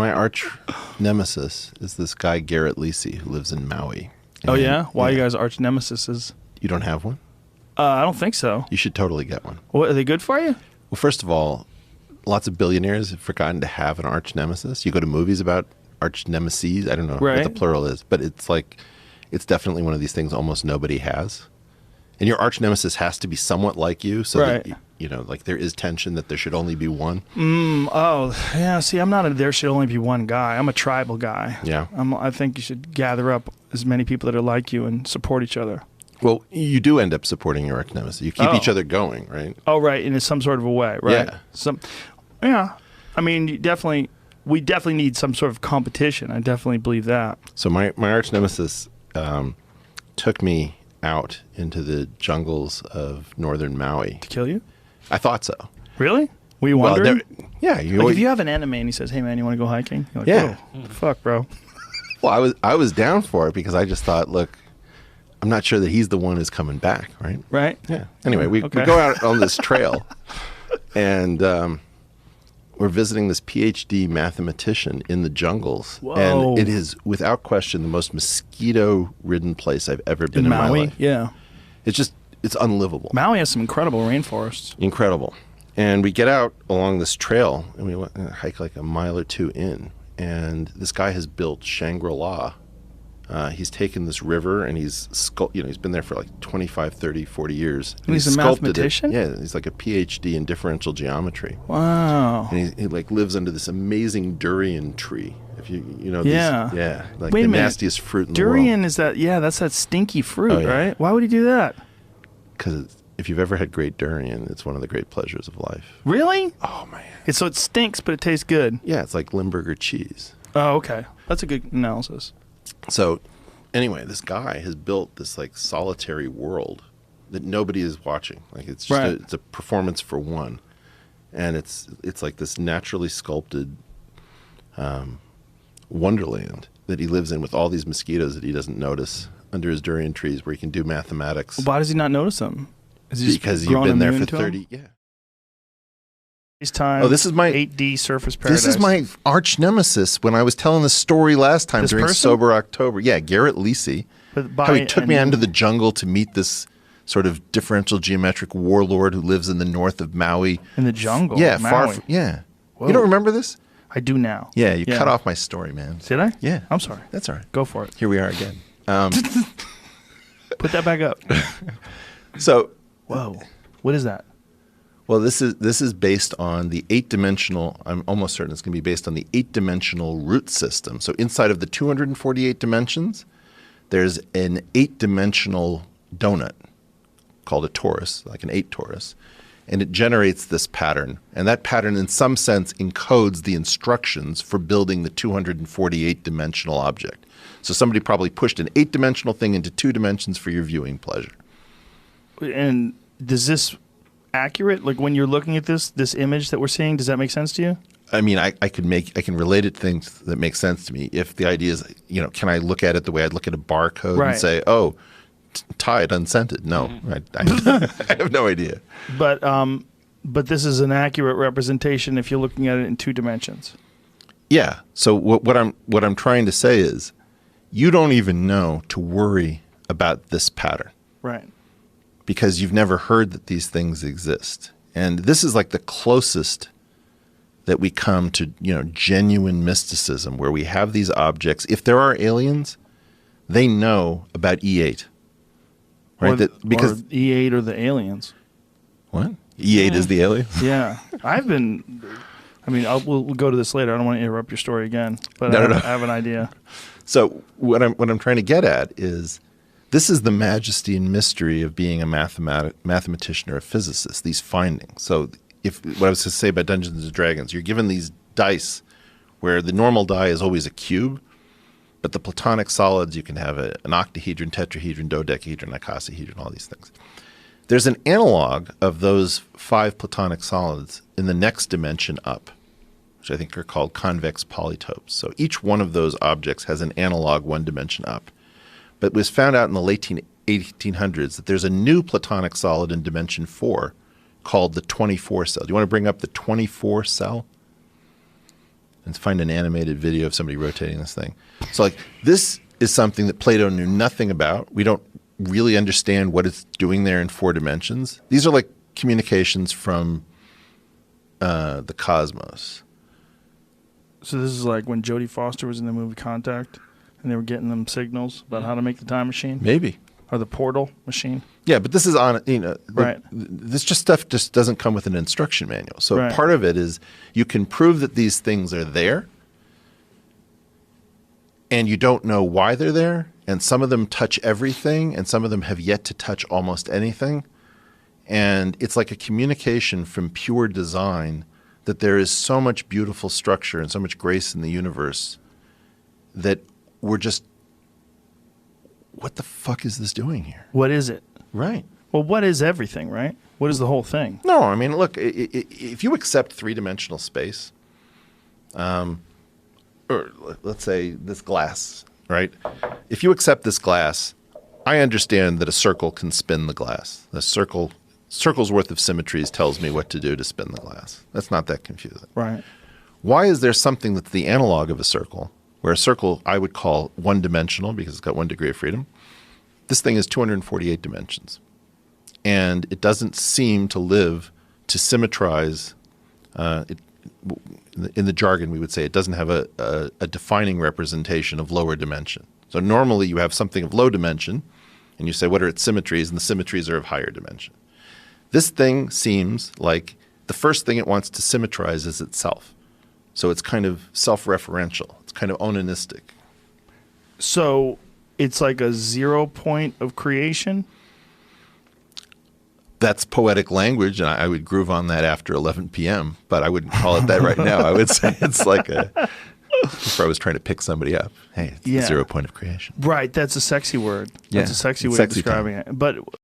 my arch nemesis is this guy Garret Lisi who lives in Maui. Oh yeah? Why are you guys arch nemesis? You don't have one? I don't think so. You should totally get one. What, are they good for you? Well, first of all, lots of billionaires have forgotten to have an arch nemesis. You go to movies about arch nemesis. I don't know what the plural is, but it's like, it's definitely one of these things almost nobody has. And your arch nemesis has to be somewhat like you, so that, you know, like there is tension that there should only be one. Oh, yeah. See, I'm not there should only be one guy. I'm a tribal guy. Yeah. I think you should gather up as many people that are like you and support each other. Well, you do end up supporting your arch nemesis. You keep each other going, right? Oh, right, in some sort of a way, right? Yeah. Yeah. I mean, we definitely need some sort of competition. I definitely believe that. So my arch nemesis took me out into the jungles of northern Maui. To kill you? I thought so. Really? Were you wondering? Yeah. If you have an enemy and he says, "Hey man, you want to go hiking?" You're like, "Oh, fuck, bro." Well, I was down for it because I just thought, look, I'm not sure that he's the one who's coming back, right? Right. Yeah. Anyway, we go out on this trail, and we're visiting this PhD mathematician in the jungles. Whoa. And it is, without question, the most mosquito-ridden place I've ever been in my life. Yeah. It's unlivable. Maui has some incredible rainforests. Incredible. And we get out along this trail, and we hike like a mile or two in, and this guy has built Shangri-La. He's taken this river, and he's been there for like 25, 30, 40 years. And he's a mathematician? Yeah, he's like a PhD in differential geometry. Wow. And he like lives under this amazing durian tree. If you know like Wait the a minute. nastiest fruit in the world. Durian is that? Yeah, that's that stinky fruit, right? Why would he do that? Because if you've ever had great durian, it's one of the great pleasures of life. Really? Oh man. So it stinks, but it tastes good. Yeah, it's like Limburger cheese. Oh, okay. That's a good analysis. So, anyway, this guy has built this like solitary world that nobody is watching. Like it's just it's a performance for one, and it's like this naturally sculpted wonderland that he lives in with all these mosquitoes that he doesn't notice under his durian trees, where he can do mathematics. Why does he not notice them? Because you've been there for 30. Yeah. Time. Oh, this is my 8D surface paradise. This is my arch nemesis when I was telling the story last time during Sober October. Yeah, Garret Lisi. How he took me out into the jungle to meet this sort of differential geometric warlord who lives in the north of Maui. In the jungle? Yeah, Maui. far from, yeah. Whoa. You don't remember this? I do now. Yeah, you cut off my story, man. Did I? Yeah. I'm sorry. That's all right. Go for it. Here we are again. Put that back up. So. Whoa. What is that? Well, this is based on the 8-dimensional, I'm almost certain it's going to be based on the 8-dimensional root system. So inside of the 248 dimensions, there's an 8-dimensional donut called a torus, like an 8 torus. And it generates this pattern. And that pattern, in some sense, encodes the instructions for building the 248-dimensional object. So somebody probably pushed an 8-dimensional thing into 2 dimensions for your viewing pleasure. And does this accurate? Like when you're looking at this image that we're seeing, does that make sense to you? I mean, I can relate it to things that make sense to me. If the idea is, can I look at it the way I'd look at a barcode and say, oh, Tide unscented? No, I have no idea. But this is an accurate representation if you're looking at it in 2 dimensions. Yeah. So what I'm trying to say is, you don't even know to worry about this pattern. Right. Because you've never heard that these things exist. And this is like the closest that we come to, genuine mysticism, where we have these objects. If there are aliens, they know about E8. Right? Or E8 or the aliens. What? E8 is the alien? Yeah. We'll go to this later. I don't want to interrupt your story again, but I have an idea. So what I'm trying to get at is, this is the majesty and mystery of being a mathematician or a physicist, these findings. So what I was to say about Dungeons & Dragons, you're given these dice where the normal die is always a cube, but the platonic solids, you can have an octahedron, tetrahedron, dodecahedron, icosahedron, all these things. There's an analog of those 5 platonic solids in the next dimension up, which I think are called convex polytopes. So each one of those objects has an analog 1 dimension up. But it was found out in the late 1800s that there's a new platonic solid in dimension 4 called the 24 cell. Do you want to bring up the 24 cell? and find an animated video of somebody rotating this thing. So like this is something that Plato knew nothing about. We don't really understand what it's doing there in 4 dimensions. These are like communications from the cosmos. So this is like when Jodie Foster was in the movie Contact, and they were getting them signals about how to make the time machine, Maybe. or the portal machine. Yeah, but this is on, Right. This stuff just doesn't come with an instruction manual. So Right. part of it is you can prove that these things are there, and you don't know why they're there, and some of them touch everything, and some of them have yet to touch almost anything. And it's like a communication from pure design that there is so much beautiful structure and so much grace in the universe that we're just, what the fuck is this doing here? What is it? Right. Well, what is everything, right? What is the whole thing? No, I mean, look, if you accept 3-dimensional space, or let's say this glass, right? If you accept this glass, I understand that a circle can spin the glass. The circle's worth of symmetries tells me what to do to spin the glass. That's not that confusing. Right. Why is there something that's the analog of a circle, where a circle I would call one-dimensional because it's got 1 degree of freedom? This thing is 248 dimensions. And it doesn't seem to live to symmetrize. In the jargon, we would say it doesn't have a defining representation of lower dimension. So normally you have something of low dimension, and you say, what are its symmetries? And the symmetries are of higher dimension. This thing seems like the first thing it wants to symmetrize is itself. So it's kind of self-referential. It's kind of onanistic. So it's like a 0 point of creation? That's poetic language, and I would groove on that after 11 p.m., but I wouldn't call it that right now. I would say it's like if I was trying to pick somebody up. Hey, it's the 0 point of creation. Right, that's a sexy word. Yeah, That's a sexy it's way of sexy describing it. But